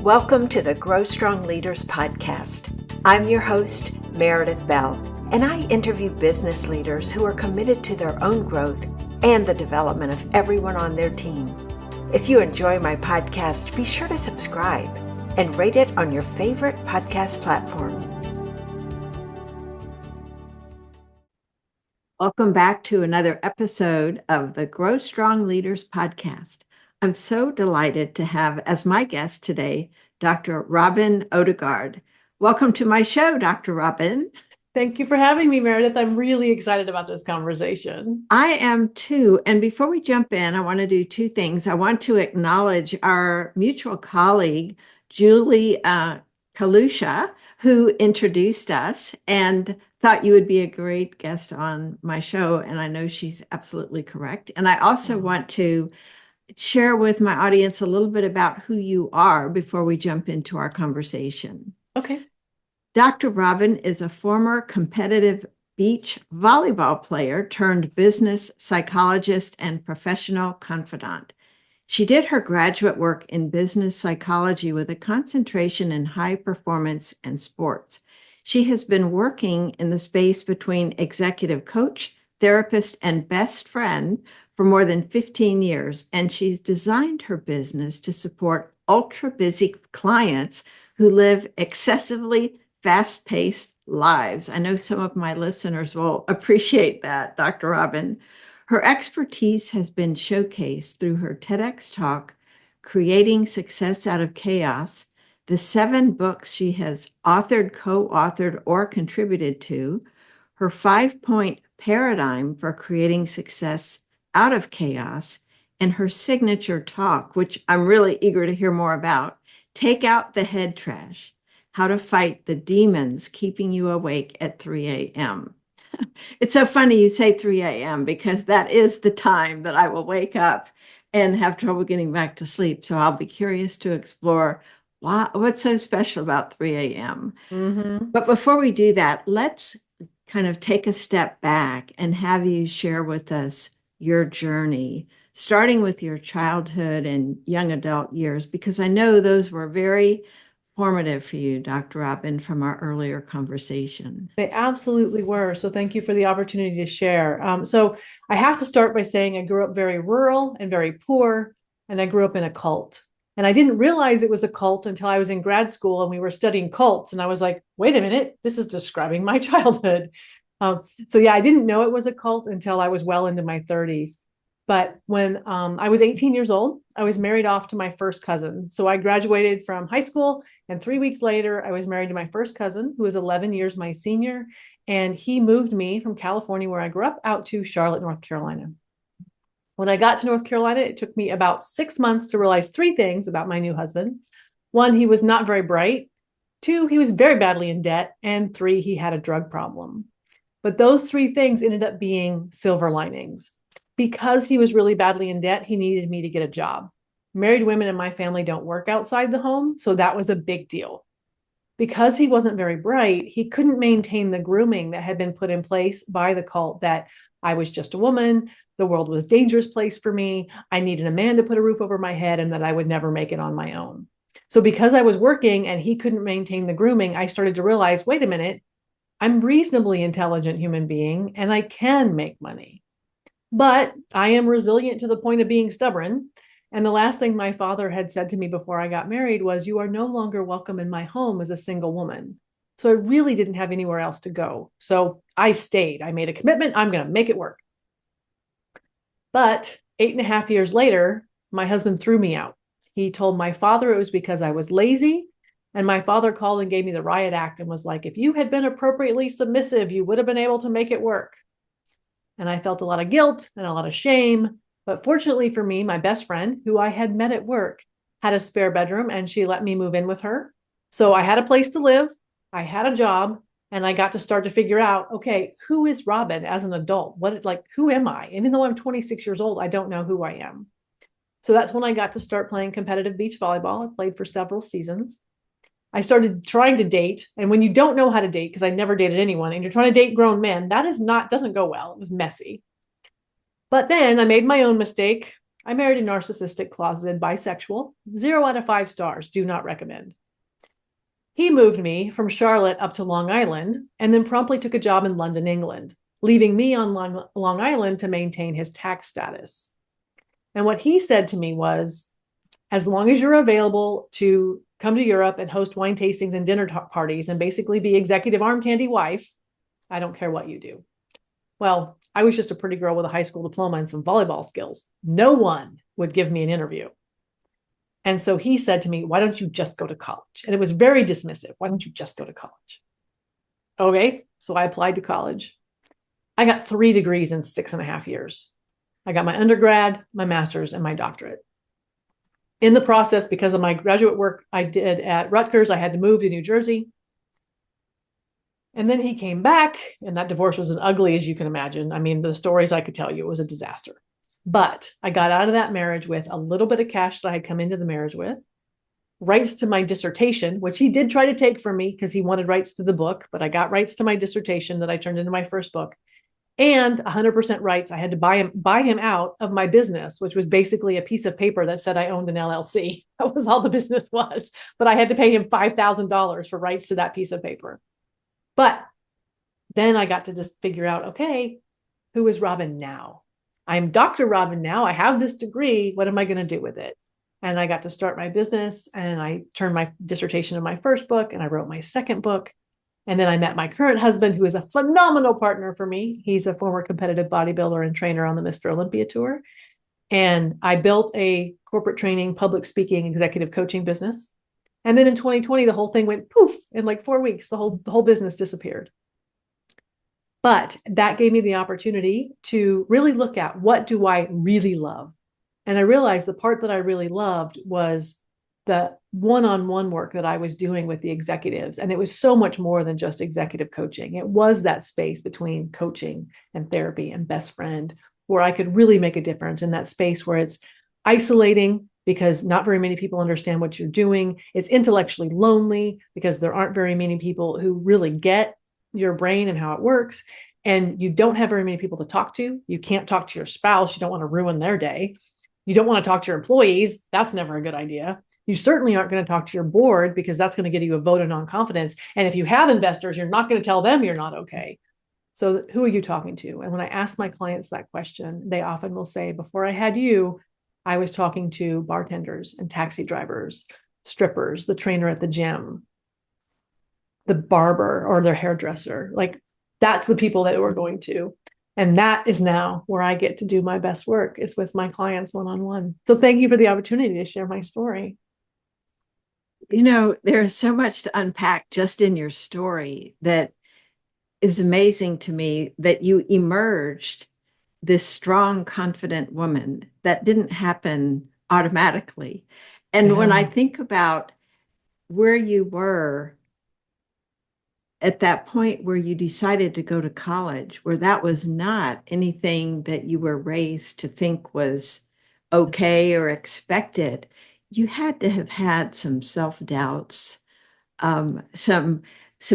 Welcome to the Grow Strong Leaders podcast. I'm your host, Meredith Bell, and I interview business leaders who are committed to their own growth and the development of everyone on their team. If you enjoy my podcast, be sure to subscribe and rate it on your favorite podcast platform. Welcome back to another episode of the Grow Strong Leaders podcast. I'm so delighted to have as my guest today, Dr. Robyn Odegaard. Welcome to my show, Dr. Robyn. Thank you for having me, Meredith. I'm really excited about this conversation. I am too. And before we jump in, I want to do two things. I want to acknowledge our mutual colleague, Julie Kalusha, who introduced us and thought you would be a great guest on my show. And I know she's absolutely correct. And I also want to share with my audience a little bit about who you are before we jump into our conversation. Okay. Dr. Robyn is a former competitive beach volleyball player turned business psychologist and professional confidante. She did her graduate work in business psychology with a concentration in high performance and sports. She has been working in the space between executive coach, therapist, and best friend for more than 15 years, and she's designed her business to support ultra-busy clients who live excessively fast-paced lives. I know some of my listeners will appreciate that, Dr. Robyn. Her expertise has been showcased through her TEDx talk, Creating Success Out of Chaos, the 7 books she has authored, co-authored, or contributed to, her 5-point paradigm for creating success out of chaos, and her signature talk, which I'm really eager to hear more about, Take Out the Head Trash, How to Fight the Demons Keeping You Awake at 3 a.m. It's so funny you say 3 a.m. because that is the time that I will wake up and have trouble getting back to sleep. So I'll be curious to explore what's so special about 3 a.m. Mm-hmm. But before we do that, let's kind of take a step back and have you share with us your journey, starting with your childhood and young adult years, because I know those were very formative for you, Dr. Robyn, from our earlier conversation. They absolutely were. So thank you for the opportunity to share. So I have to start by saying I grew up very rural and very poor, and I grew up in a cult. And I didn't realize it was a cult until I was in grad school and we were studying cults. And I was like, wait a minute, this is describing my childhood. I didn't know it was a cult until I was well into my 30s. But when I was 18 years old, I was married off to my first cousin. So I graduated from high school, and 3 weeks later, I was married to my first cousin, who was 11 years my senior. And he moved me from California, where I grew up, out to Charlotte, North Carolina. When I got to North Carolina, it took me about 6 months to realize 3 things about my new husband. 1, he was not very bright. 2, he was very badly in debt. And 3, he had a drug problem. But those 3 things ended up being silver linings. Because he was really badly in debt, he needed me to get a job. Married women in my family don't work outside the home, so that was a big deal. Because he wasn't very bright, he couldn't maintain the grooming that had been put in place by the cult that I was just a woman, the world was a dangerous place for me, I needed a man to put a roof over my head, and that I would never make it on my own. So because I was working and he couldn't maintain the grooming, I started to realize, wait a minute, I'm a reasonably intelligent human being and I can make money. But I am resilient to the point of being stubborn. And the last thing my father had said to me before I got married was, you are no longer welcome in my home as a single woman. So I really didn't have anywhere else to go. So I stayed. I made a commitment. I'm going to make it work. But 8.5 years later, my husband threw me out. He told my father it was because I was lazy. And my father called and gave me the riot act and was like, if you had been appropriately submissive, you would have been able to make it work. And I felt a lot of guilt and a lot of shame. But fortunately for me, my best friend, who I had met at work, had a spare bedroom and she let me move in with her. So I had a place to live, I had a job, and I got to start to figure out, okay, who is Robyn as an adult? Who am I? Even though I'm 26 years old, I don't know who I am. So that's when I got to start playing competitive beach volleyball. I played for several seasons. I started trying to date. And when you don't know how to date, because I never dated anyone, and you're trying to date grown men, doesn't go well. It was messy. But then I made my own mistake. I married a narcissistic, closeted bisexual. 0 out of 5 stars. Do not recommend. He moved me from Charlotte up to Long Island and then promptly took a job in London, England, leaving me on Long Island to maintain his tax status. And what he said to me was, as long as you're available to come to Europe and host wine tastings and dinner parties and basically be executive arm candy wife, I don't care what you do. Well, I was just a pretty girl with a high school diploma and some volleyball skills. No one would give me an interview. And so he said to me, why don't you just go to college? And it was very dismissive. Why don't you just go to college? Okay. So I applied to college. I got 3 degrees in 6.5 years. I got my undergrad, my master's, and my doctorate. In the process, because of my graduate work I did at Rutgers, I had to move to New Jersey. And then he came back, and that divorce was as ugly as you can imagine. I mean, the stories I could tell you, it was a disaster. But I got out of that marriage with a little bit of cash that I had come into the marriage with, rights to my dissertation, which he did try to take from me because he wanted rights to the book, but I got rights to my dissertation that I turned into my first book, and 100% rights. I had to buy him out of my business, which was basically a piece of paper that said I owned an LLC. That was all the business was. But I had to pay him $5,000 for rights to that piece of paper. But then I got to just figure out, okay, who is Robyn now? I'm Dr. Robyn now. I have this degree. What am I going to do with it? And I got to start my business, and I turned my dissertation into my first book, and I wrote my second book. And then I met my current husband, who is a phenomenal partner for me. He's a former competitive bodybuilder and trainer on the Mr. Olympia tour. And I built a corporate training, public speaking, executive coaching business. And then in 2020, the whole thing went poof in like 4 weeks. The whole business disappeared. But that gave me the opportunity to really look at, what do I really love? And I realized the part that I really loved was the one-on-one work that I was doing with the executives. And it was so much more than just executive coaching. It was that space between coaching and therapy and best friend, where I could really make a difference in that space where it's isolating because not very many people understand what you're doing. It's intellectually lonely because there aren't very many people who really get your brain and how it works. And you don't have very many people to talk to. You can't talk to your spouse. You don't want to ruin their day. You don't want to talk to your employees. That's never a good idea. You certainly aren't going to talk to your board because that's going to get you a vote of non-confidence. And if you have investors, you're not going to tell them you're not okay. So who are you talking to? And when I ask my clients that question, they often will say, before I had you, I was talking to bartenders and taxi drivers, strippers, the trainer at the gym, the barber or their hairdresser. Like, that's the people that we're going to. And that is now where I get to do my best work, is with my clients one-on-one. So thank you for the opportunity to share my story. You know, there's so much to unpack just in your story that is amazing to me, that you emerged this strong, confident woman. That didn't happen automatically. And when I think about where you were at that point where you decided to go to college, where that was not anything that you were raised to think was okay or expected, you had to have had some self-doubts, some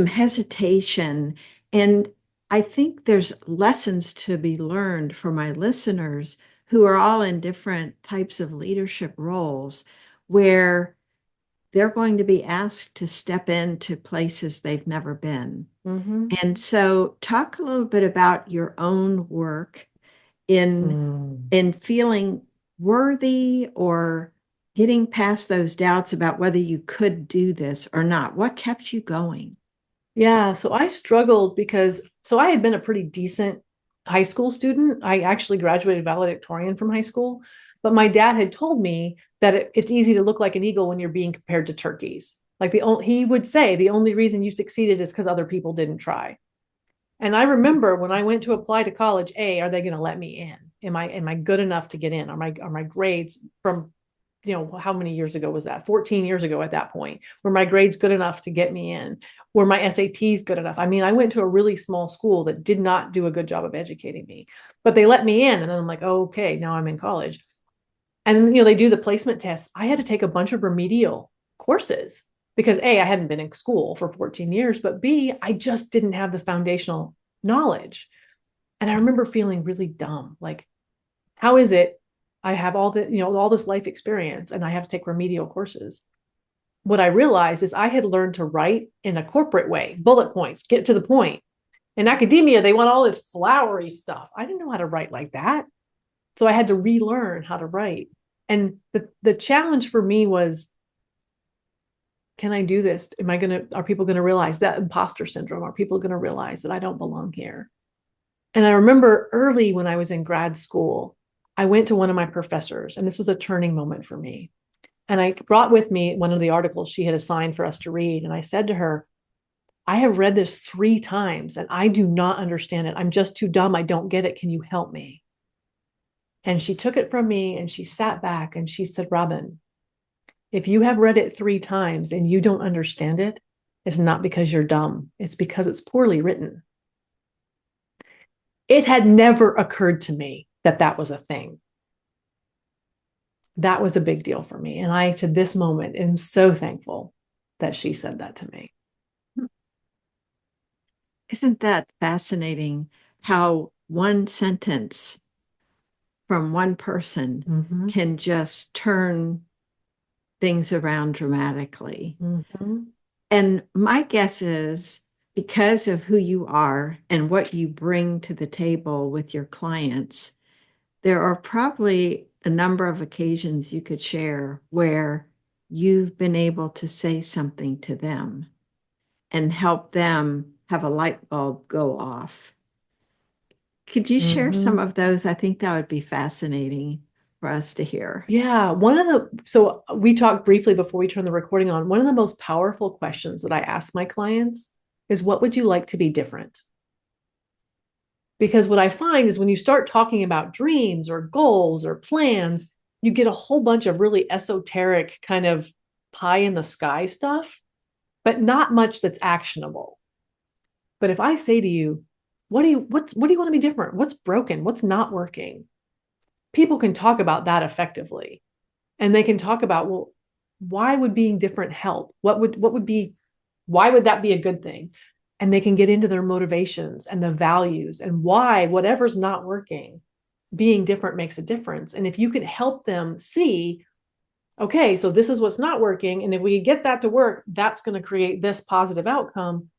hesitation. And I think there's lessons to be learned for my listeners who are all in different types of leadership roles, where they're going to be asked to step into places they've never been. Mm-hmm. And so talk a little bit about your own work in feeling worthy or getting past those doubts about whether you could do this or not. What kept you going? Yeah, so I struggled because I had been a pretty decent high school student. I actually graduated valedictorian from high school, but my dad had told me that it's easy to look like an eagle when you're being compared to turkeys. Like he would say the only reason you succeeded is because other people didn't try. And I remember when I went to apply to college, are they going to let me in? Am I good enough to get in? Are my grades from, how many years ago was that? 14 years ago at that point. Were my grades good enough to get me in? Were my SATs good enough? I mean, I went to a really small school that did not do a good job of educating me, but they let me in. And then I'm like, oh, okay, now I'm in college. And, they do the placement tests. I had to take a bunch of remedial courses because A, I hadn't been in school for 14 years, but B, I just didn't have the foundational knowledge. And I remember feeling really dumb. Like, how is it I have all the, all this life experience and I have to take remedial courses. What I realized is I had learned to write in a corporate way, bullet points, get to the point. In academia, they want all this flowery stuff. I didn't know how to write like that. So I had to relearn how to write. And the challenge for me was, can I do this? Are people going to realize that imposter syndrome? Are people going to realize that I don't belong here? And I remember early when I was in grad school, I went to one of my professors, and this was a turning moment for me. And I brought with me one of the articles she had assigned for us to read. And I said to her, I have read this 3 times and I do not understand it. I'm just too dumb. I don't get it. Can you help me? And she took it from me and she sat back and she said, Robyn, if you have read it 3 times and you don't understand it, it's not because you're dumb. It's because it's poorly written. It had never occurred to me that that was a thing. That was a big deal for me. And I, to this moment, am so thankful that she said that to me. Isn't that fascinating how one sentence from one person can just turn things around dramatically? And my guess is because of who you are and what you bring to the table with your clients, there are probably a number of occasions you could share where you've been able to say something to them and help them have a light bulb go off. Could you share some of those? I think that would be fascinating for us to hear. Yeah. So we talked briefly before we turned the recording on. One of the most powerful questions that I ask my clients is, what would you like to be different? Because what I find is when you start talking about dreams or goals or plans, you get a whole bunch of really esoteric kind of pie in the sky stuff, but not much that's actionable. But if I say to you, what do you want to be different? What's broken? What's not working? People can talk about that effectively. And they can talk about, well, why would being different help? Why would that be a good thing? And they can get into their motivations and the values and why whatever's not working, being different makes a difference. And if you can help them see, okay, so this is what's not working, and if we get that to work, that's going to create this positive outcome,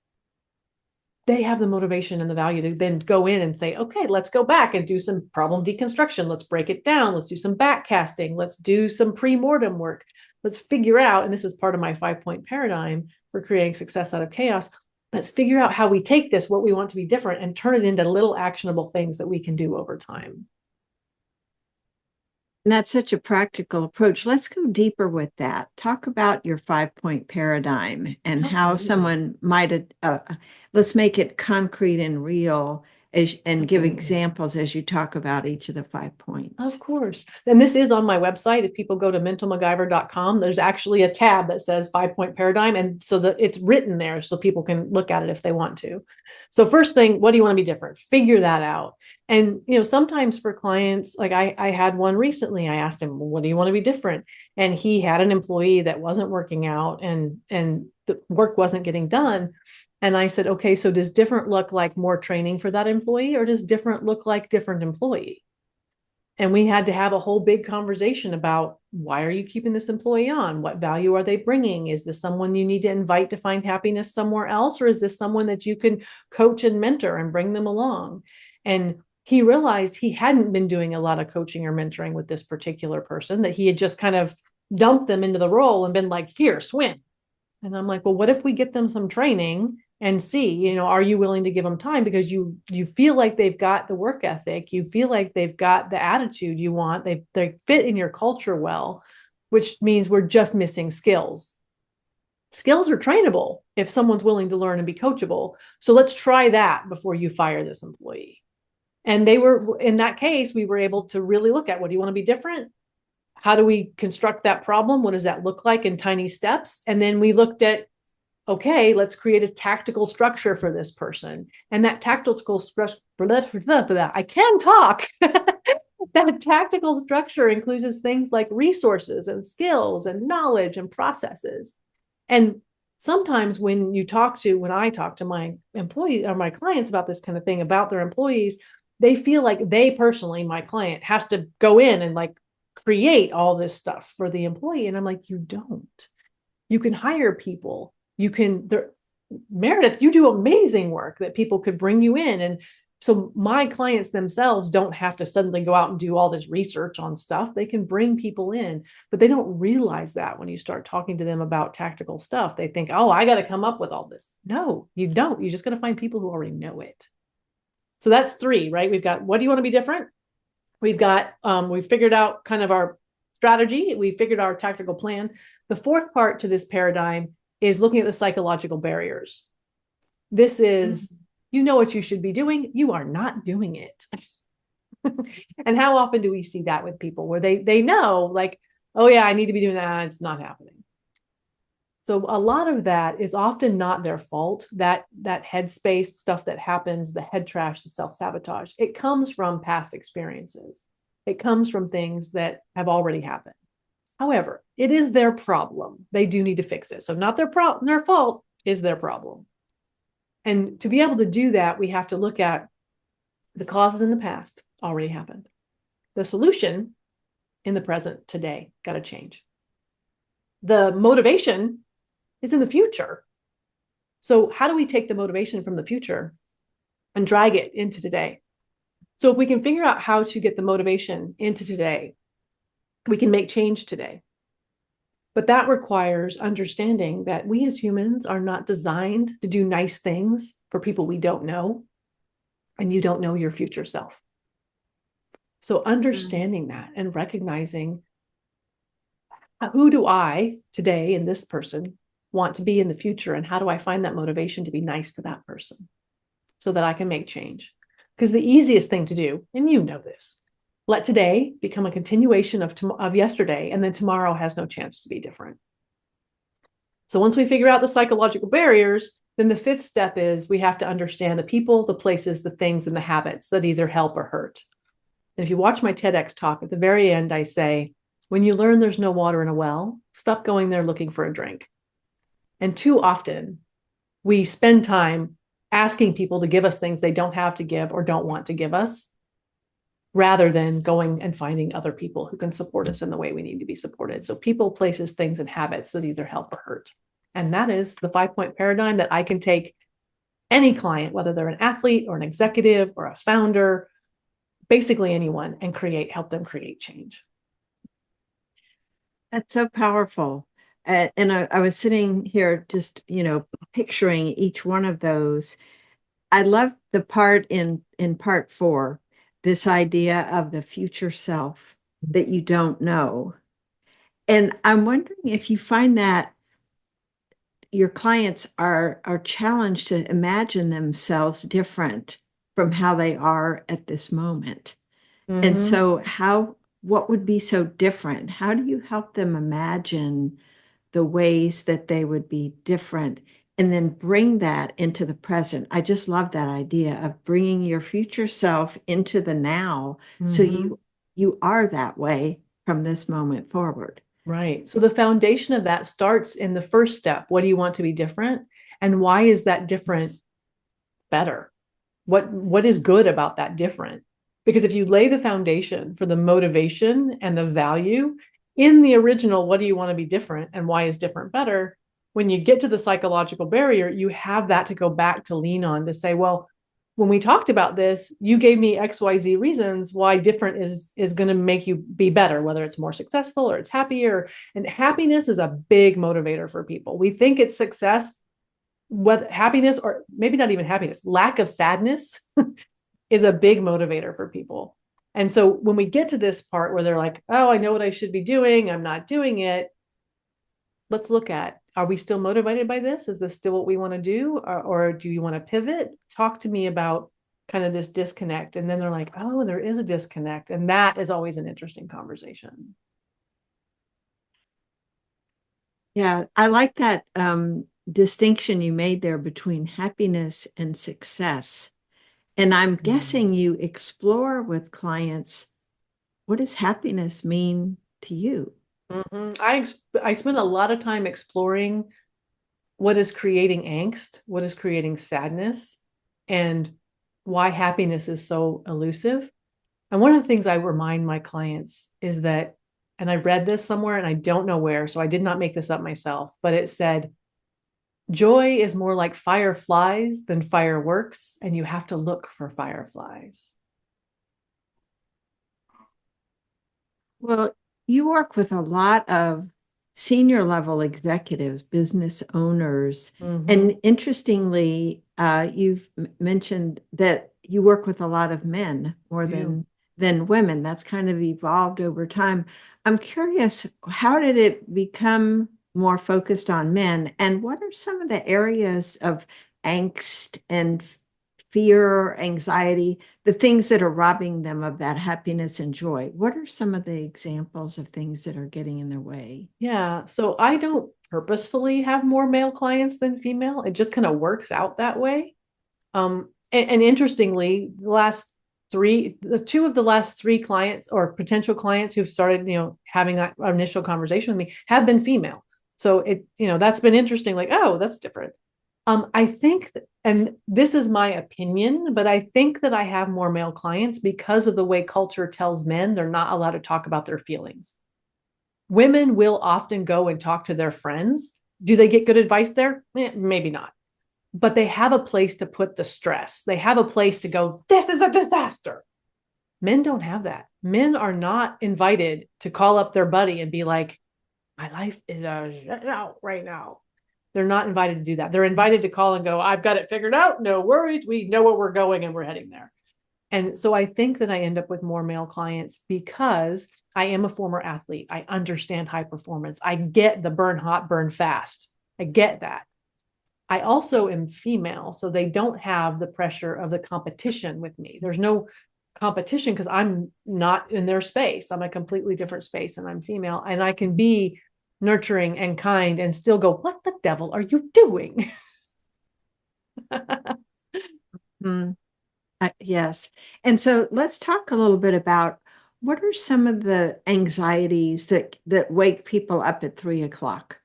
they have the motivation and the value to then go in and say, okay, let's go back and do some problem deconstruction. Let's break it down. Let's do some backcasting. Let's do some pre-mortem work. Let's figure out, and this is part of my 5-point paradigm for creating success out of chaos. Let's figure out how we take this, what we want to be different, and turn it into little actionable things that we can do over time. And that's such a practical approach. Let's go deeper with that. Talk about your 5-point paradigm and how someone might, let's make it concrete and real and give examples as you talk about each of the 5 points. Of course. And this is on my website. If people go to mentalmacgyver.com, there's actually a tab that says 5-point paradigm. And so that it's written there so people can look at it if they want to. So first thing, what do you want to be different? Figure that out. And, sometimes for clients, like I had one recently, I asked him, well, what do you want to be different? And he had an employee that wasn't working out and the work wasn't getting done. And I said, okay, so does different look like more training for that employee, or does different look like different employee? And we had to have a whole big conversation about, why are you keeping this employee on? What value are they bringing? Is this someone you need to invite to find happiness somewhere else? Or is this someone that you can coach and mentor and bring them along? And he realized he hadn't been doing a lot of coaching or mentoring with this particular person, that he had just kind of dumped them into the role and been like, here, swim. And I'm like, well, what if we get them some training and see, are you willing to give them time? Because you feel like they've got the work ethic, you feel like they've got the attitude you want, they fit in your culture well, which means we're just missing skills. Skills are trainable if someone's willing to learn and be coachable. So let's try that before you fire this employee. And in that case, we were able to really look at, what do you want to be different? How do we construct that problem? What does that look like in tiny steps? And then we looked at, okay, let's create a tactical structure for this person. And that tactical structure, I can talk. That tactical structure includes things like resources and skills and knowledge and processes. And sometimes when I talk to my employees or my clients about this kind of thing, about their employees, they feel like they personally, my client, has to go in and like create all this stuff for the employee. And I'm like, you don't. You can hire people. Meredith, you do amazing work that people could bring you in. And so my clients themselves don't have to suddenly go out and do all this research on stuff. They can bring people in, but they don't realize that when you start talking to them about tactical stuff. They think, oh, I got to come up with all this. No, you don't. You just got to find people who already know it. So that's 3, right? We've got, what do you want to be different? We've got, we've figured out kind of our strategy. We figured our tactical plan. The 4th part to this paradigm is looking at the psychological barriers. This is, you know what you should be doing. You are not doing it. And how often do we see that with people where they know, like, oh yeah, I need to be doing that. It's not happening. So a lot of that is often not their fault. That headspace stuff that happens, the head trash, the self-sabotage, it comes from past experiences. It comes from things that have already happened. However, it is their problem. They do need to fix it. So not their fault, is their problem. And to be able to do that, we have to look at the causes in the past already happened. The solution in the present today got to change. The motivation is in the future. So how do we take the motivation from the future and drag it into today? So if we can figure out how to get the motivation into today, we can make change today. But that requires understanding that we as humans are not designed to do nice things for people we don't know, and you don't know your future self. So understanding that and recognizing, who do I today in this person want to be in the future, and how do I find that motivation to be nice to that person so that I can make change? Because the easiest thing to do, and you know this, let today become a continuation of yesterday, and then tomorrow has no chance to be different. So once we figure out the psychological barriers, then the 5th step is we have to understand the people, the places, the things, and the habits that either help or hurt. And if you watch my TEDx talk, at the very end, I say, when you learn there's no water in a well, stop going there looking for a drink. And too often, we spend time asking people to give us things they don't have to give or don't want to give us, rather than going and finding other people who can support us in the way we need to be supported. So people, places, things, and habits that either help or hurt. And that is the 5-point paradigm that I can take any client, whether they're an athlete or an executive or a founder, basically anyone, and help them create change. That's so powerful. And I was sitting here just, picturing each one of those. I love the part in part 4, this idea of the future self that you don't know. And I'm wondering if you find that your clients are challenged to imagine themselves different from how they are at this moment. And so what would be so different? How do you help them imagine the ways that they would be different and then bring that into the present? I just love that idea of bringing your future self into the now. So you are that way from this moment forward. Right. So the foundation of that starts in the first step. What do you want to be different? And why is that different better? What is good about that different? Because if you lay the foundation for the motivation and the value in the original, what do you want to be different and why is different better? When you get to the psychological barrier, you have that to go back to lean on to say, well, when we talked about this, you gave me XYZ reasons why different is going to make you be better, whether it's more successful or it's happier. And happiness is a big motivator for people. We think it's success, what happiness, or maybe not even happiness, lack of sadness is a big motivator for people. And so when we get to this part where they're like, oh, I know what I should be doing, I'm not doing it. Let's look at, are we still motivated by this? Is this still what we want to do? Or do you want to pivot? Talk to me about kind of this disconnect. And then they're like, oh, there is a disconnect. And that is always an interesting conversation. Yeah, I like that distinction you made there between happiness and success. And I'm guessing you explore with clients, what does happiness mean to you? I spend a lot of time exploring what is creating angst, what is creating sadness, and why happiness is so elusive. And one of the things I remind my clients is that and I read this somewhere and I don't know where, so I did not make this up myself, but it said, joy is more like fireflies than fireworks, and you have to look for fireflies. Well, you work with a lot of senior level executives, business owners, and interestingly, you've mentioned that you work with a lot of men more than women. That's kind of evolved over time. I'm curious, how did it become more focused on men, and what are some of the areas of angst and fear, anxiety, the things that are robbing them of that happiness and joy? What are some of the examples of things that are getting in their way? Yeah. So I don't purposefully have more male clients than female. It just kind of works out that way. And interestingly, two of the last three clients or potential clients who've started, having that initial conversation with me have been female. So that's been interesting. Like, oh, that's different. I think, and this is my opinion, but I think that I have more male clients because of the way culture tells men they're not allowed to talk about their feelings. Women will often go and talk to their friends. Do they get good advice there? Maybe not. But they have a place to put the stress. They have a place to go, this is a disaster. Men don't have that. Men are not invited to call up their buddy and be like, my life is out right now. They're not invited to do that. They're invited to call and go, I've got it figured out. No worries. We know where we're going and we're heading there. And so I think that I end up with more male clients because I am a former athlete. I understand high performance. I get the burn hot, burn fast. I get that. I also am female, so they don't have the pressure of the competition with me. There's no competition because I'm not in their space. I'm a completely different space and I'm female, and I can be nurturing and kind and still go, what the devil are you doing? Yes. And so let's talk a little bit about what are some of the anxieties that wake people up at 3 o'clock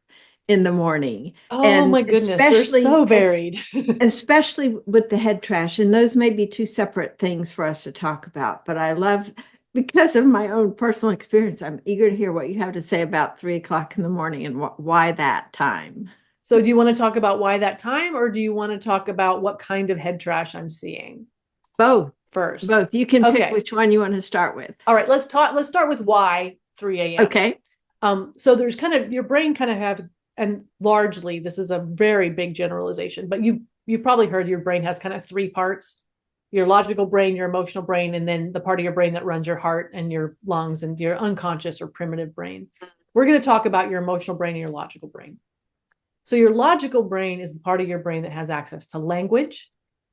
in the morning? Oh And my goodness, they're so varied. especially with the head trash. And those may be two separate things for us to talk about. But I love, because of my own personal experience, I'm eager to hear what you have to say about 3 o'clock in the morning and why that time. So do you want to talk about why that time, or do you want to talk about what kind of head trash I'm seeing? Both. First. Both. You can pick Okay. which one you want to start with. All right, let's start with why 3 a.m. Okay. So there's kind of your brain kind of have, and largely this is a very big generalization, but you've probably heard your brain has kind of three parts: your logical brain, your emotional brain, and then the part of your brain that runs your heart and your lungs and your unconscious or primitive brain. We're going to talk about your emotional brain and your logical brain. So your logical brain is the part of your brain that has access to language.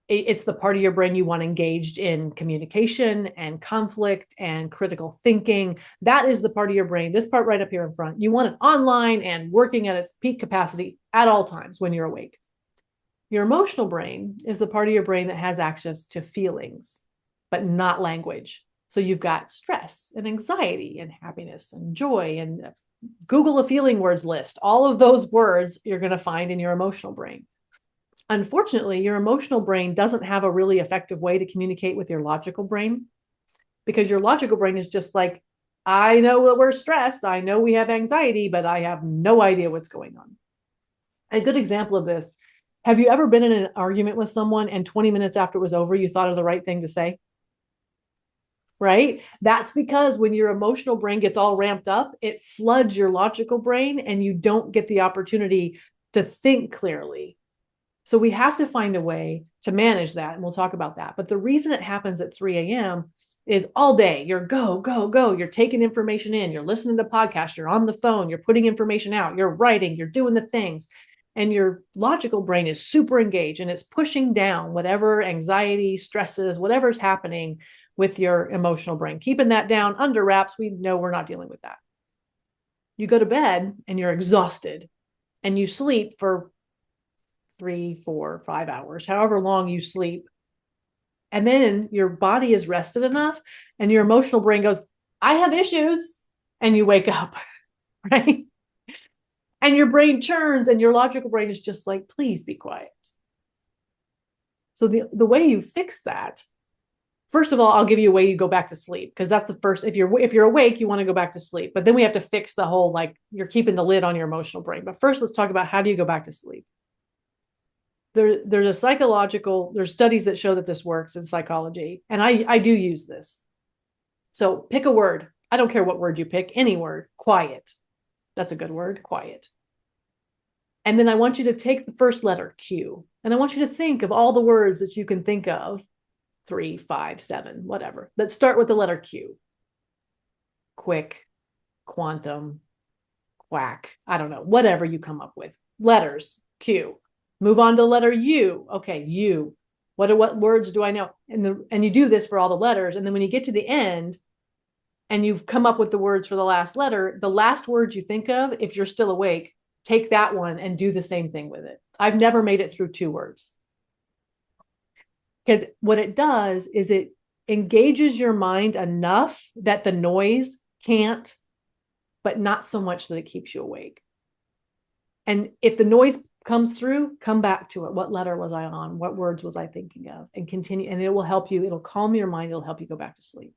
It's the part of your brain you want engaged in communication and conflict and critical thinking. That is the part of your brain, this part right up here in front. You want it online and working at its peak capacity at all times when you're awake. Your emotional brain is the part of your brain that has access to feelings, but not language. So you've got stress and anxiety and happiness and joy, and Google a feeling words list. All of those words you're going to find in your emotional brain. Unfortunately, your emotional brain doesn't have a really effective way to communicate with your logical brain, because your logical brain is just like, I know that we're stressed. I know we have anxiety, but I have no idea what's going on. A good example of this: have you ever been in an argument with someone and 20 minutes after it was over, you thought of the right thing to say? Right? That's because when your emotional brain gets all ramped up, it floods your logical brain and you don't get the opportunity to think clearly. So we have to find a way to manage that, and we'll talk about that. But the reason it happens at 3 a.m. is all day you're go, go, go. You're taking information in, you're listening to podcasts, you're on the phone, you're putting information out, you're writing, you're doing the things. And your logical brain is super engaged and it's pushing down whatever anxiety, stresses, whatever's happening with your emotional brain, keeping that down under wraps. We know we're not dealing with that. You go to bed and you're exhausted and you sleep for 3, 4, 5 hours, however long you sleep. And then your body is rested enough and your emotional brain goes, I have issues. And you wake up, right? And your brain churns and your logical brain is just like, please be quiet. So the way you fix that first of all, I'll give you a way you go back to sleep, because that's the first. If you're awake, you want to go back to sleep. But then we have to fix the whole, like, you're keeping the lid on your emotional brain. But first, let's talk about how do you go back to sleep. There's studies that show that this works in psychology, and I do use this. So pick a word. I don't care what word you pick, any word. Quiet. That's a good word, quiet. And then I want you to take the first letter, Q, and I want you to think of all the words that you can think of, 3, 5, 7, whatever, that start with the letter Q. Quick, quantum, quack, I don't know, whatever you come up with. Letters, Q. Move on to the letter U. Okay, U. What words do I know? And you do this for all the letters. And then when you get to the end and you've come up with the words for the last letter, the last word you think of, if you're still awake, take that one and do the same thing with it. I've never made it through 2 words. Because what it does is it engages your mind enough that the noise can't, but not so much that it keeps you awake. And if the noise comes through, come back to it. What letter was I on? What words was I thinking of? And continue. And it will help you. It'll calm your mind. It'll help you go back to sleep.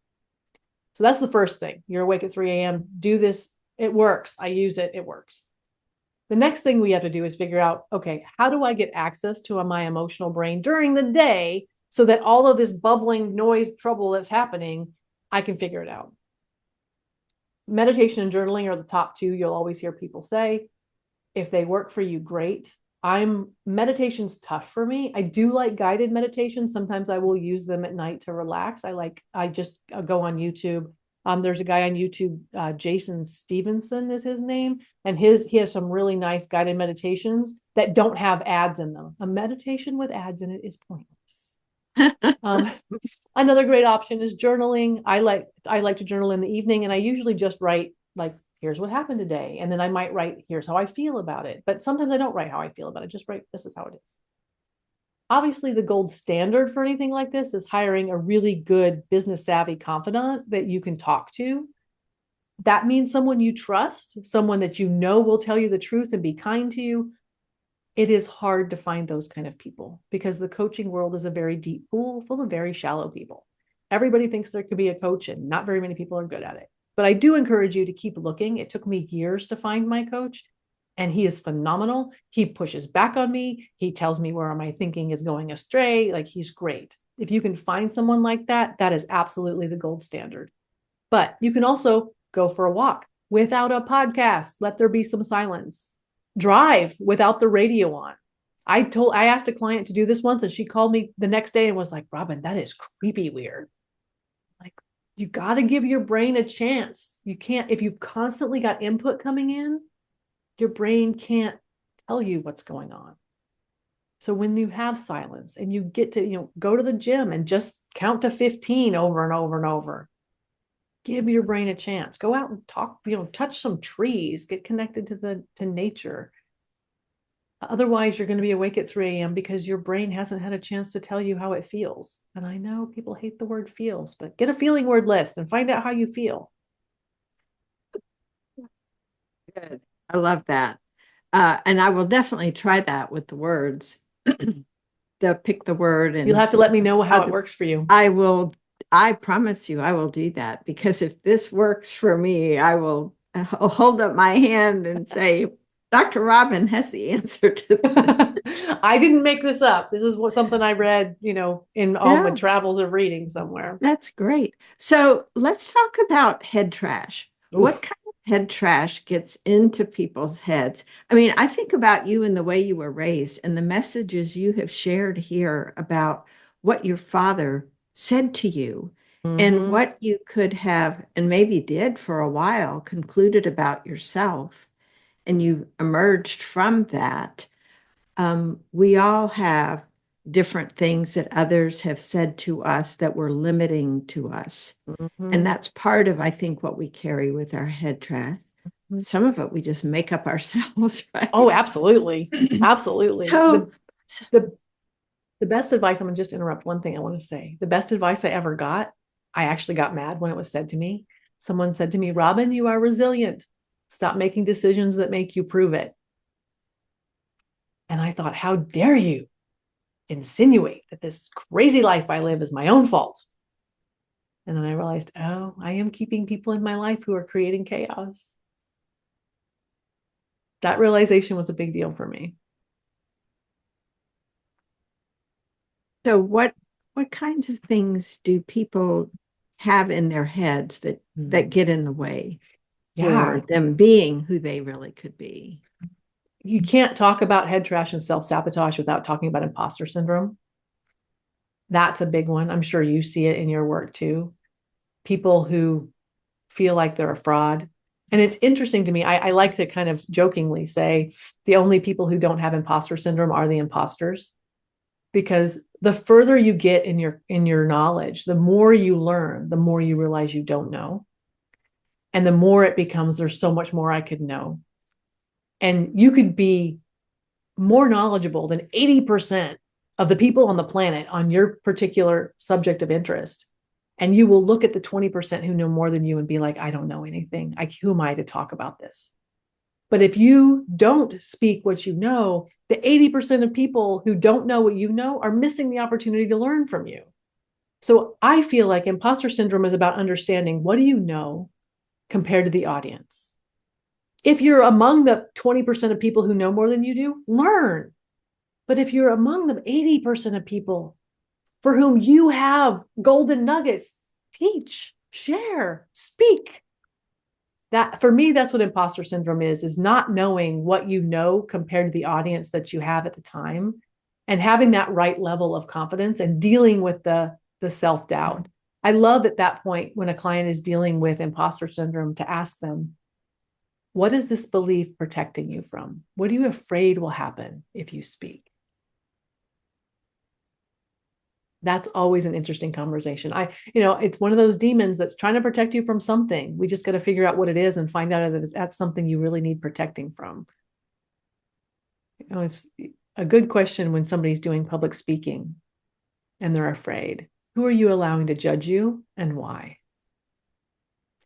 So that's the first thing. You're awake at 3 a.m. Do this. It works. I use it. It works. The next thing we have to do is figure out, okay, how do I get access to my emotional brain during the day so that all of this bubbling noise trouble that's happening, I can figure it out? Meditation and journaling are the top 2 you'll always hear people say. If they work for you, great. Meditation's tough for me. I do like guided meditation. Sometimes I will use them at night to relax. I just go on YouTube. There's a guy on YouTube, Jason Stevenson is his name. And he has some really nice guided meditations that don't have ads in them. A meditation with ads in it is pointless. Another great option is journaling. I like to journal in the evening, and I usually just write, like, here's what happened today. And then I might write, here's how I feel about it. But sometimes I don't write how I feel about it. Just write, this is how it is. Obviously, the gold standard for anything like this is hiring a really good business savvy confidant that you can talk to. That means someone you trust, someone that you know will tell you the truth and be kind to you. It is hard to find those kind of people because the coaching world is a very deep pool full of very shallow people. Everybody thinks there could be a coach, and not very many people are good at it. But I do encourage you to keep looking. It took me years to find my coach, and he is phenomenal. He pushes back on me. He tells me where my thinking is going astray. Like, he's great. If you can find someone like that, that is absolutely the gold standard. But you can also go for a walk without a podcast. Let there be some silence. Drive without the radio on. I asked a client to do this once, and she called me the next day and was like, Robyn, that is creepy weird. Like, you got to give your brain a chance. You can't, if you've constantly got input coming in, your brain can't tell you what's going on. So when you have silence and you get to, go to the gym and just count to 15 over and over and over, give your brain a chance. Go out and talk, touch some trees, get connected to nature. Otherwise, you're going to be awake at 3 a.m. because your brain hasn't had a chance to tell you how it feels. And I know people hate the word feels, but get a feeling word list and find out how you feel. Good. I love that. And I will definitely try that with the words. Pick the word. And you'll have to let me know how it works for you. I will. I promise you I will do that, because if this works for me, I'll hold up my hand and say, Dr. Robyn has the answer to this. I didn't make this up. This is something I read, in all my travels of reading somewhere. That's great. So let's talk about head trash. Oof. What kind of head trash gets into people's heads? I mean, I think about you and the way you were raised and the messages you have shared here about what your father said to you, and what you could have, and maybe did for a while, concluded about yourself. And you emerged from that. We all have different things that others have said to us that were limiting to us. And that's part of, I think, what we carry with our head trash. Some of it we just make up ourselves, right? Oh, absolutely. Absolutely. So, the best advice, I'm going to just interrupt one thing I want to say. The best advice I ever got, I actually got mad when it was said to me. Someone said to me, Robyn, you are resilient. Stop making decisions that make you prove it. And I thought, how dare you insinuate that this crazy life I live is my own fault? And then I realized, oh, I am keeping people in my life who are creating chaos. That realization was a big deal for me. So what kinds of things do people have in their heads that get in the way Yeah. for them being who they really could be? You can't talk about head trash and self-sabotage without talking about imposter syndrome. That's a big one. I'm sure you see it in your work too. People who feel like they're a fraud. And it's interesting to me. I like to kind of jokingly say the only people who don't have imposter syndrome are the imposters, because the further you get in your knowledge, the more you learn, the more you realize you don't know. And the more it becomes, there's so much more I could know. And you could be more knowledgeable than 80% of the people on the planet on your particular subject of interest. And you will look at the 20% who know more than you and be like, I don't know anything. Who am I to talk about this? But if you don't speak what you know, the 80% of people who don't know what you know are missing the opportunity to learn from you. So I feel like imposter syndrome is about understanding, what do you know compared to the audience? If you're among the 20% of people who know more than you do, learn. But if you're among the 80% of people for whom you have golden nuggets, teach, share, speak. That, for me, that's what imposter syndrome is not knowing what you know compared to the audience that you have at the time, and having that right level of confidence and dealing with the self-doubt. I love at that point when a client is dealing with imposter syndrome to ask them, what is this belief protecting you from? What are you afraid will happen if you speak? That's always an interesting conversation. It's one of those demons that's trying to protect you from something. We just got to figure out what it is and find out if that's something you really need protecting from. It's a good question when somebody's doing public speaking and they're afraid. Who are you allowing to judge you and why?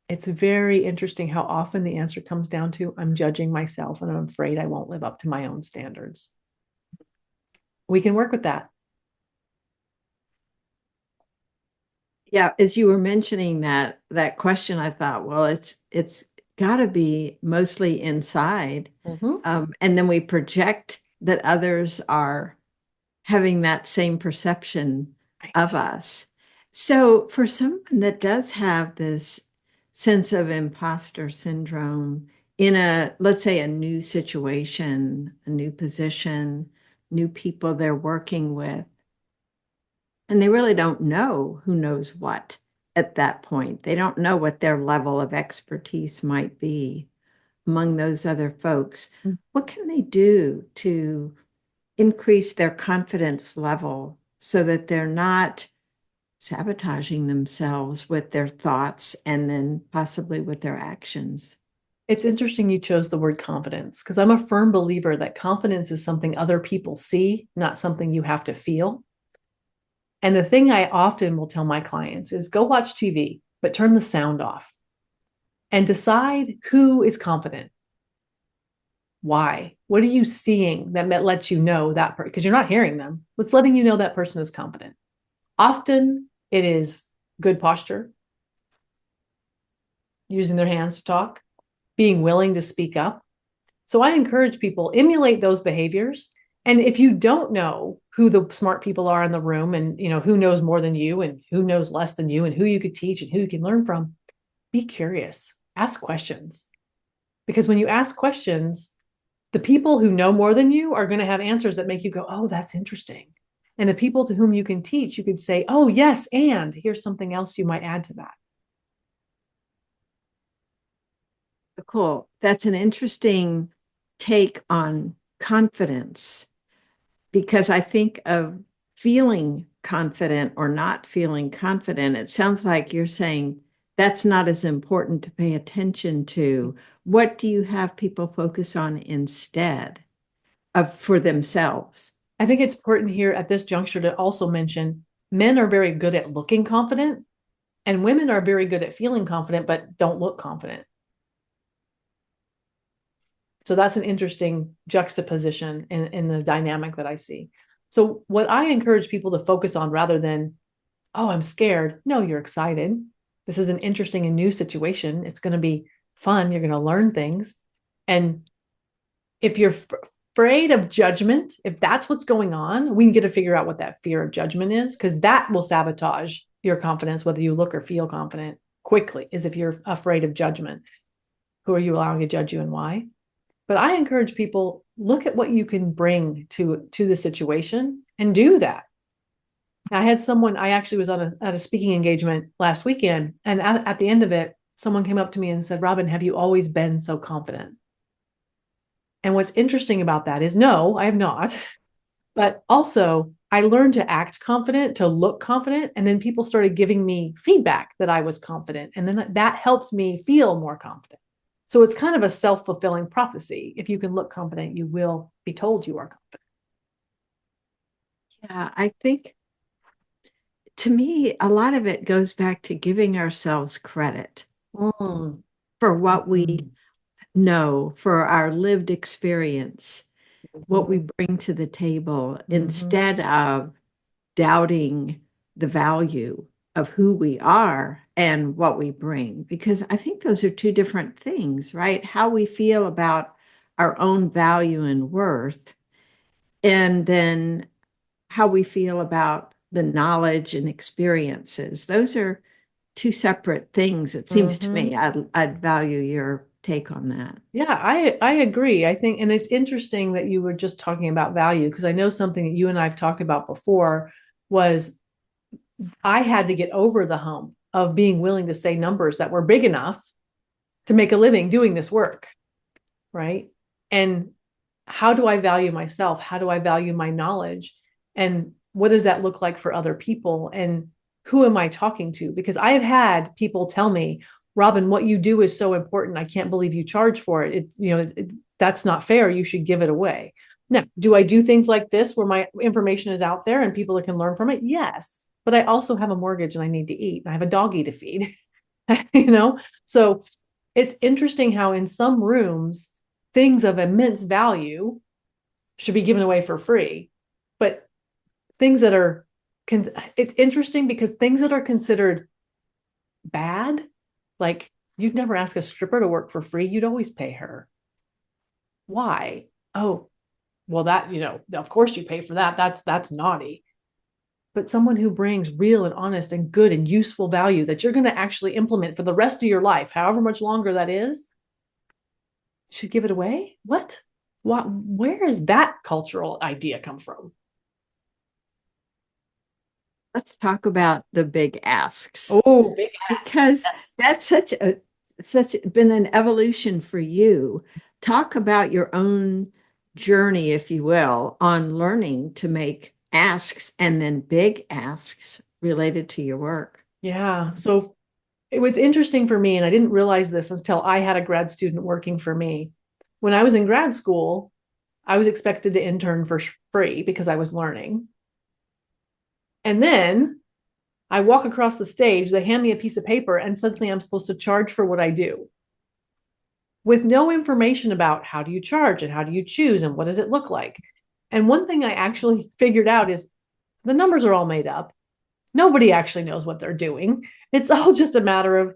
It's very interesting how often the answer comes down to, I'm judging myself and I'm afraid I won't live up to my own standards. We can work with that. Yeah, as you were mentioning that question, I thought, well, it's got to be mostly inside, and then we project that others are having that same perception of us. So, for someone that does have this sense of imposter syndrome in let's say, a new situation, a new position, new people they're working with, and they really don't know who knows what at that point. They don't know what their level of expertise might be among those other folks. What can they do to increase their confidence level so that they're not sabotaging themselves with their thoughts and then possibly with their actions? It's interesting you chose the word confidence, because I'm a firm believer that confidence is something other people see, not something you have to feel. And the thing I often will tell my clients is, go watch TV, but turn the sound off and decide who is confident. Why? What are you seeing that lets you know that person? Because you're not hearing them. What's letting you know that person is confident? Often it is good posture, using their hands to talk, being willing to speak up. So I encourage people, emulate those behaviors. And if you don't know who the smart people are in the room, and who knows more than you and who knows less than you and who you could teach and who you can learn from, be curious, ask questions. Because when you ask questions, the people who know more than you are going to have answers that make you go, oh, that's interesting. And the people to whom you can teach, you could say, oh, yes, and here's something else you might add to that. Cool. That's an interesting take on confidence, because I think of feeling confident or not feeling confident. It sounds like you're saying that's not as important to pay attention to. What do you have people focus on instead for themselves? I think it's important here at this juncture to also mention men are very good at looking confident, and women are very good at feeling confident, but don't look confident. So that's an interesting juxtaposition in the dynamic that I see. So what I encourage people to focus on, rather than Oh, I'm scared. No, you're excited. This is an interesting and new situation. It's going to be fun. You're going to learn things. And if you're afraid of judgment, if that's what's going on, we can get to figure out what that fear of judgment is, because that will sabotage your confidence, whether you look or feel confident quickly, is if you're afraid of judgment. Who are you allowing to judge you and why? But I encourage people, look at what you can bring to the situation and do that. I had someone, I actually was at a speaking engagement last weekend, and at the end of it, someone came up to me and said, Robyn, have you always been so confident? And what's interesting about that is, no, I have not. But also, I learned to act confident, to look confident. And then people started giving me feedback that I was confident. And then that helps me feel more confident. So it's kind of a self-fulfilling prophecy. If you can look confident, you will be told you are confident. Yeah, I think to me, a lot of it goes back to giving ourselves credit for what we know, for our lived experience, what we bring to the table, instead of doubting the value of who we are and what we bring. Because I think those are two different things, right? How we feel about our own value and worth, and then how we feel about the knowledge and experiences. Those are two separate things, it seems to me. I'd value your take on that. Yeah, I agree. I think, and it's interesting that you were just talking about value, because I know something that you and I've talked about before was I had to get over the hump of being willing to say numbers that were big enough to make a living doing this work, right? And how do I value myself? How do I value my knowledge? And what does that look like for other people? And who am I talking to? Because I have had people tell me, Robyn, what you do is so important. I can't believe you charge for it. That's not fair. You should give it away. Now, do I do things like this where my information is out there and people can learn from it? Yes. But I also have a mortgage and I need to eat. I have a doggy to feed, So it's interesting how in some rooms, things of immense value should be given away for free. But things that are, it's interesting because things that are considered bad, like you'd never ask a stripper to work for free. You'd always pay her. Why? Oh, well, that, of course you pay for that. That's naughty. But someone who brings real and honest and good and useful value that you're going to actually implement for the rest of your life, however much longer that is, should give it away? What? Where is that cultural idea come from? Let's talk about the big asks. Oh, big asks. Because that's such been an evolution for you. Talk about your own journey, if you will, on learning to make asks and then big asks related to your work. Yeah. So it was interesting for me, and I didn't realize this until I had a grad student working for me. When I was in grad school, I was expected to intern for free because I was learning. And then I walk across the stage, they hand me a piece of paper, and suddenly I'm supposed to charge for what I do with no information about how do you charge and how do you choose and what does it look like. And one thing I actually figured out is the numbers are all made up. Nobody actually knows what they're doing. It's all just a matter of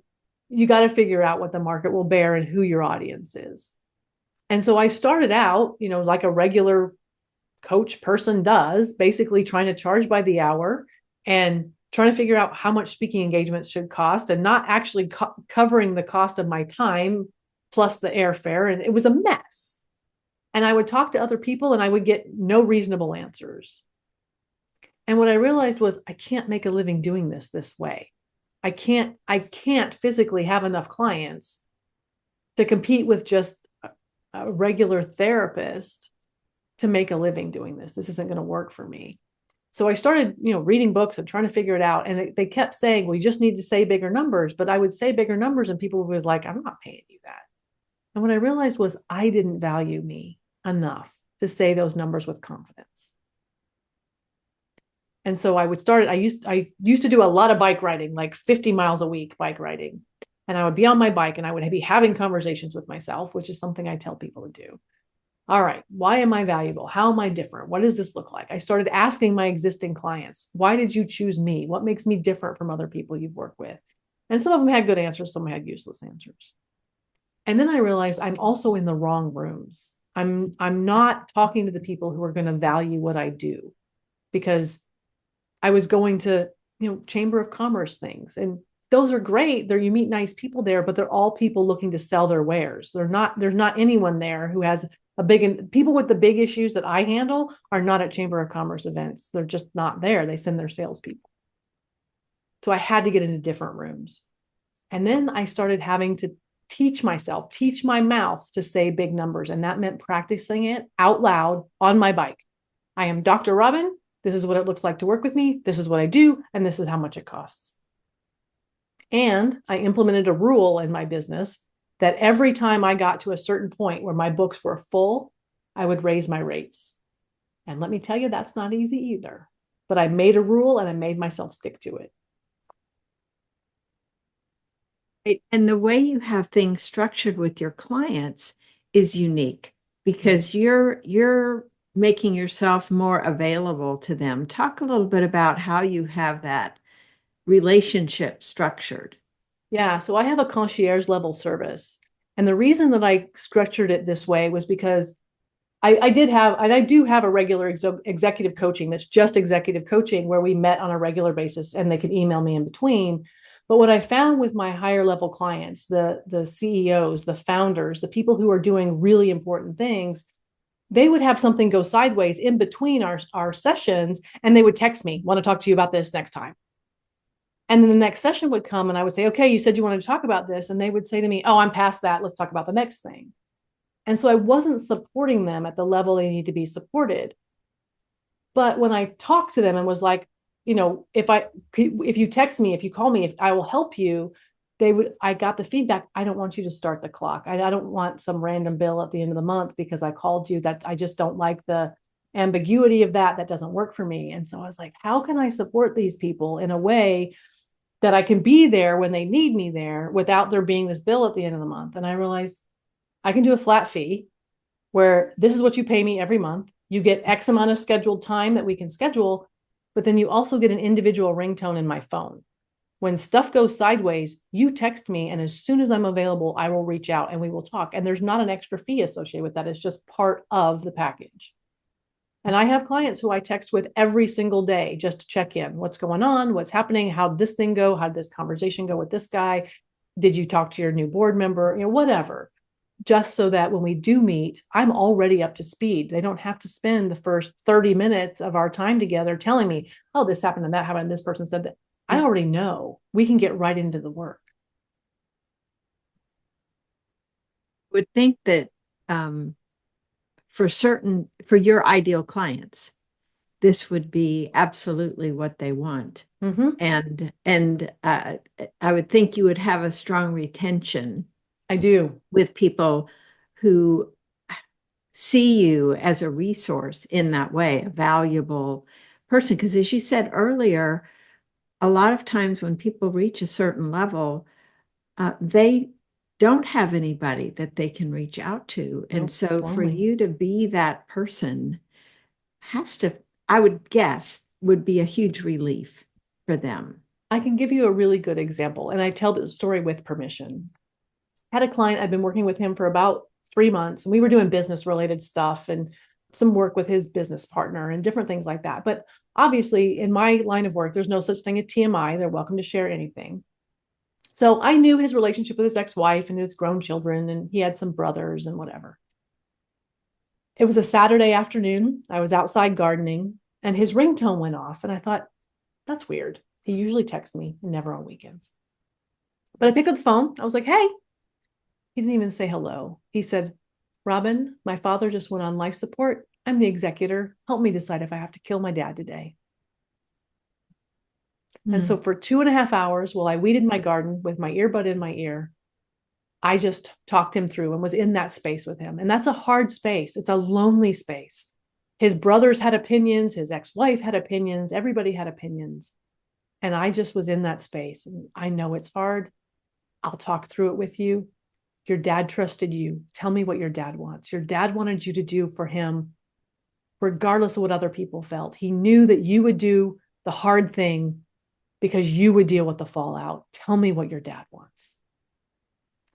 you got to figure out what the market will bear and who your audience is. And so I started out, like a regular coach person does, basically trying to charge by the hour and trying to figure out how much speaking engagements should cost and not actually covering the cost of my time plus the airfare. And it was a mess. And I would talk to other people and I would get no reasonable answers. And what I realized was I can't make a living doing this way. I can't physically have enough clients to compete with just a regular therapist to make a living doing this. This isn't going to work for me. So I started, reading books and trying to figure it out. And they kept saying, well, you just need to say bigger numbers. But I would say bigger numbers and people were like, I'm not paying you that. And what I realized was I didn't value me enough to say those numbers with confidence. And so I used to do a lot of bike riding, like 50 miles a week bike riding. And I would be on my bike and I would be having conversations with myself, which is something I tell people to do. all right, why am I valuable? How am I different? What does this look like? I started asking my existing clients, why did you choose me? What makes me different from other people you've worked with? And some of them had good answers, some had useless answers. And then I realized I'm also in the wrong rooms. I'm not talking to the people who are going to value what I do, because I was going to, Chamber of Commerce things, and those are great. There you meet nice people there, but they're all people looking to sell their wares. There's not anyone there who has people with the big issues that I handle are not at Chamber of Commerce events. They're just not there. They send their salespeople. So I had to get into different rooms. And then I started having to teach my mouth to say big numbers. And that meant practicing it out loud on my bike. I am Dr. Robyn. This is what it looks like to work with me. This is what I do. And this is how much it costs. And I implemented a rule in my business that every time I got to a certain point where my books were full, I would raise my rates. And let me tell you, that's not easy either. But I made a rule and I made myself stick to it. And the way you have things structured with your clients is unique because you're making yourself more available to them. Talk a little bit about how you have that relationship structured. Yeah, so I have a concierge level service. And the reason that I structured it this way was because I do have a regular executive coaching that's just executive coaching where we met on a regular basis and they can email me in between. But what I found with my higher level clients, the CEOs, the founders, the people who are doing really important things, they would have something go sideways in between our sessions and they would text me, want to talk to you about this next time. And then the next session would come and I would say, okay, you said you wanted to talk about this. And they would say to me, oh, I'm past that. Let's talk about the next thing. And so I wasn't supporting them at the level they need to be supported. But when I talked to them and was like, if you text me, if you call me, if I will help you, I got the feedback. I don't want you to start the clock. I don't want some random bill at the end of the month because I called you. That I just don't like the ambiguity of that. That doesn't work for me. And so I was like, how can I support these people in a way that I can be there when they need me there without there being this bill at the end of the month? And I realized I can do a flat fee where this is what you pay me every month. You get X amount of scheduled time that we can schedule, but then you also get an individual ringtone in my phone. When stuff goes sideways, you text me, and as soon as I'm available, I will reach out and we will talk. And there's not an extra fee associated with that. It's just part of the package. And I have clients who I text with every single day just to check in. What's going on? What's happening? How'd this thing go? How'd this conversation go with this guy? Did you talk to your new board member? Whatever. Just so that when we do meet, I'm already up to speed. They don't have to spend the first 30 minutes of our time together telling me, oh, this happened and that happened, and this person said that. I already know. We can get right into the work. Would think that for your ideal clients, this would be absolutely what they want. Mm-hmm. And I would think you would have a strong retention. I do. With people who see you as a resource in that way, a valuable person. Because as you said earlier, a lot of times when people reach a certain level, they don't have anybody that they can reach out to. And so for you to be that person I would guess, would be a huge relief for them. I can give you a really good example, and I tell this story with permission. I had a client, I'd been working with him for about 3 months, and we were doing business related stuff and some work with his business partner and different things like that. But obviously, in my line of work, there's no such thing as TMI. They're welcome to share anything. So I knew his relationship with his ex-wife and his grown children, and he had some brothers and whatever. It was a Saturday afternoon. I was outside gardening, and his ringtone went off. And I thought, that's weird. He usually texts me, and never on weekends. But I picked up the phone. I was like, hey. He didn't even say hello. He said, Robyn, my father just went on life support. I'm the executor. Help me decide if I have to kill my dad today. And so for 2.5 hours, while I weeded my garden with my earbud in my ear, I just talked him through and was in that space with him. And that's a hard space. It's a lonely space. His brothers had opinions. His ex-wife had opinions. Everybody had opinions. And I just was in that space. And I know it's hard. I'll talk through it with you. Your dad trusted you. Tell me what your dad wants. Your dad wanted you to do for him, regardless of what other people felt. He knew that you would do the hard thing because you would deal with the fallout. Tell me what your dad wants.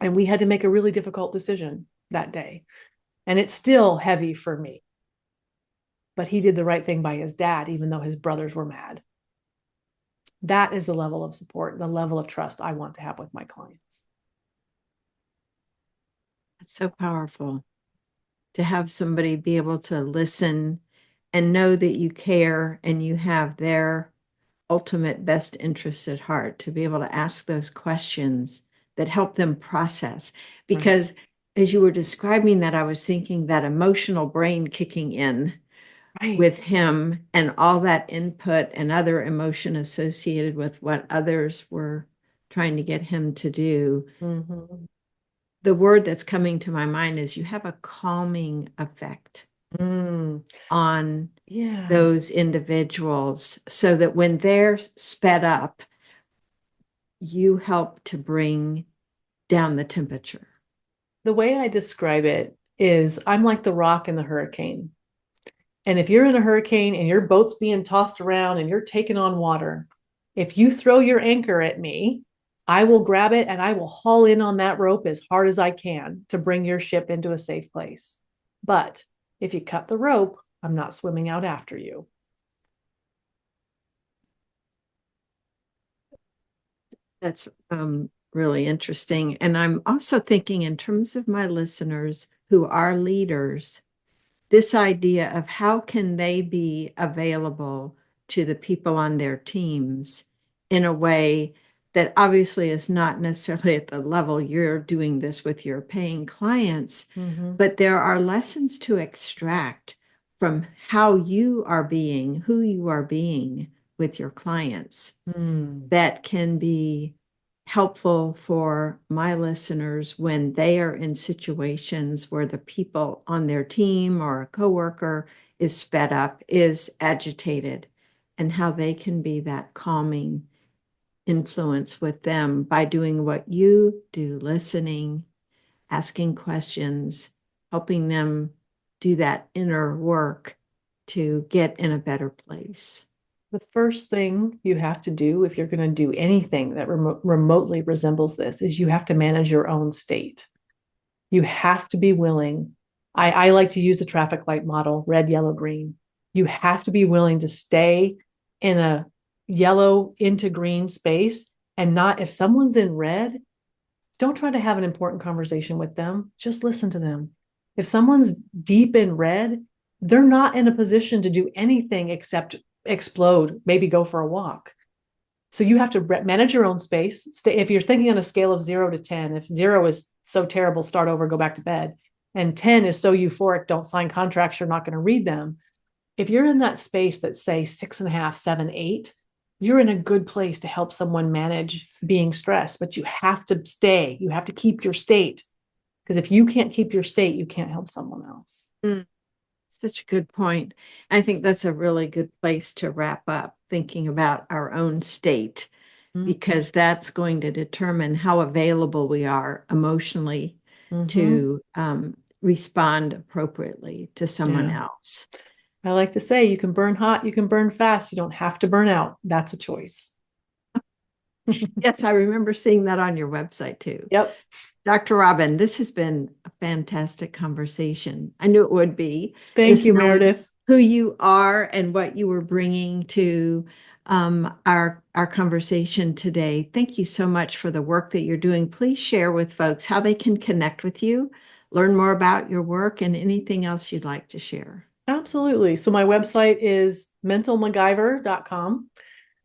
And we had to make a really difficult decision that day. And it's still heavy for me. But he did the right thing by his dad, even though his brothers were mad. That is the level of support, the level of trust I want to have with my clients. It's so powerful to have somebody be able to listen and know that you care and you have their ultimate best interest at heart, to be able to ask those questions that help them process. Because as you were describing that, I was thinking that emotional brain kicking in with him and all that input and other emotion associated with what others were trying to get him to do. Mm-hmm. The word that's coming to my mind is you have a calming effect on those individuals, so that when they're sped up, you help to bring down the temperature. The way I describe it is I'm like the rock in the hurricane. And if you're in a hurricane and your boat's being tossed around and you're taking on water, if you throw your anchor at me, I will grab it and I will haul in on that rope as hard as I can to bring your ship into a safe place. But if you cut the rope, I'm not swimming out after you. That's really interesting. And I'm also thinking in terms of my listeners who are leaders, this idea of how can they be available to the people on their teams in a way that obviously is not necessarily at the level you're doing this with your paying clients, but there are lessons to extract from how you are being, who you are being with your clients that can be helpful for my listeners when they are in situations where the people on their team or a coworker is sped up, is agitated, and how they can be that calming influence with them by doing what you do, listening, asking questions, helping them do that inner work to get in a better place. The first thing you have to do if you're going to do anything that remotely resembles this is you have to manage your own state. You have to be willing. I like to use the traffic light model, red, yellow, green. You have to be willing to stay in a yellow into green space and not, if someone's in red, don't try to have an important conversation with them. Just listen to them. If someone's deep in red, they're not in a position to do anything except explode, maybe go for a walk. So you have to manage your own space. If you're thinking on a scale of 0 to 10, if 0 is so terrible, start over, go back to bed. And 10 is so euphoric, don't sign contracts, you're not going to read them. If you're in that space that's say 6.5, 7, 8, you're in a good place to help someone manage being stressed, but you have to stay. You have to keep your state. Because if you can't keep your state, you can't help someone else. Such a good point. I think that's a really good place to wrap up, thinking about our own state, because that's going to determine how available we are emotionally to respond appropriately to someone else. I like to say you can burn hot, you can burn fast. You don't have to burn out. That's a choice. Yes, I remember seeing that on your website too. Yep. Dr. Robyn, this has been a fantastic conversation. I knew it would be. Thank you, Meredith. Who you are and what you were bringing to our conversation today. Thank you so much for the work that you're doing. Please share with folks how they can connect with you, learn more about your work, and anything else you'd like to share. Absolutely. So my website is mentalmacgyver.com.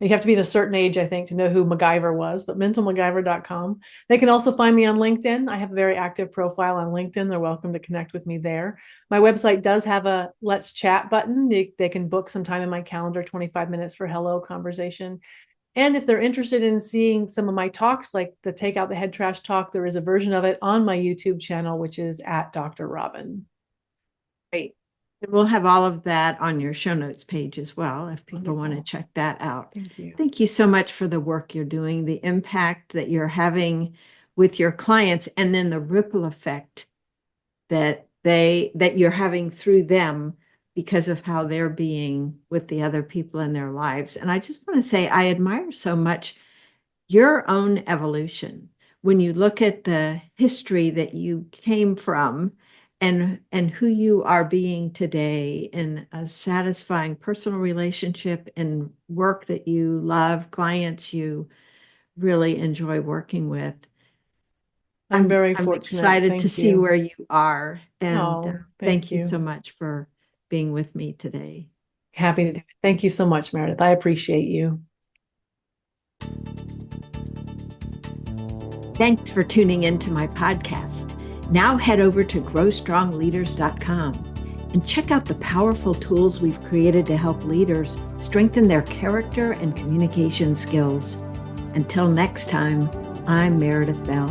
You have to be in a certain age, I think, to know who MacGyver was, but mentalmacgyver.com. They can also find me on LinkedIn. I have a very active profile on LinkedIn. They're welcome to connect with me there. My website does have a Let's Chat button. They can book some time in my calendar, 25 minutes for hello conversation. And if they're interested in seeing some of my talks, like the Take Out the Head Trash talk, there is a version of it on my YouTube channel, which is at Dr. Robyn. Great. And we'll have all of that on your show notes page as well, if people want to check that out. Thank you. Thank you so much for the work you're doing, the impact that you're having with your clients, and then the ripple effect that you're having through them because of how they're being with the other people in their lives. And I just want to say, I admire so much your own evolution when you look at the history that you came from and who you are being today in a satisfying personal relationship and work that you love, clients you really enjoy working with. I'm very I'm fortunate. excited to Thank see you. where you are. And Oh, thank thank you so you. much for being with me today. Happy to do it. Thank you so much, Meredith. I appreciate you. Thanks for tuning into my podcast. Now head over to growstrongleaders.com and check out the powerful tools we've created to help leaders strengthen their character and communication skills. Until next time, I'm Meredith Bell.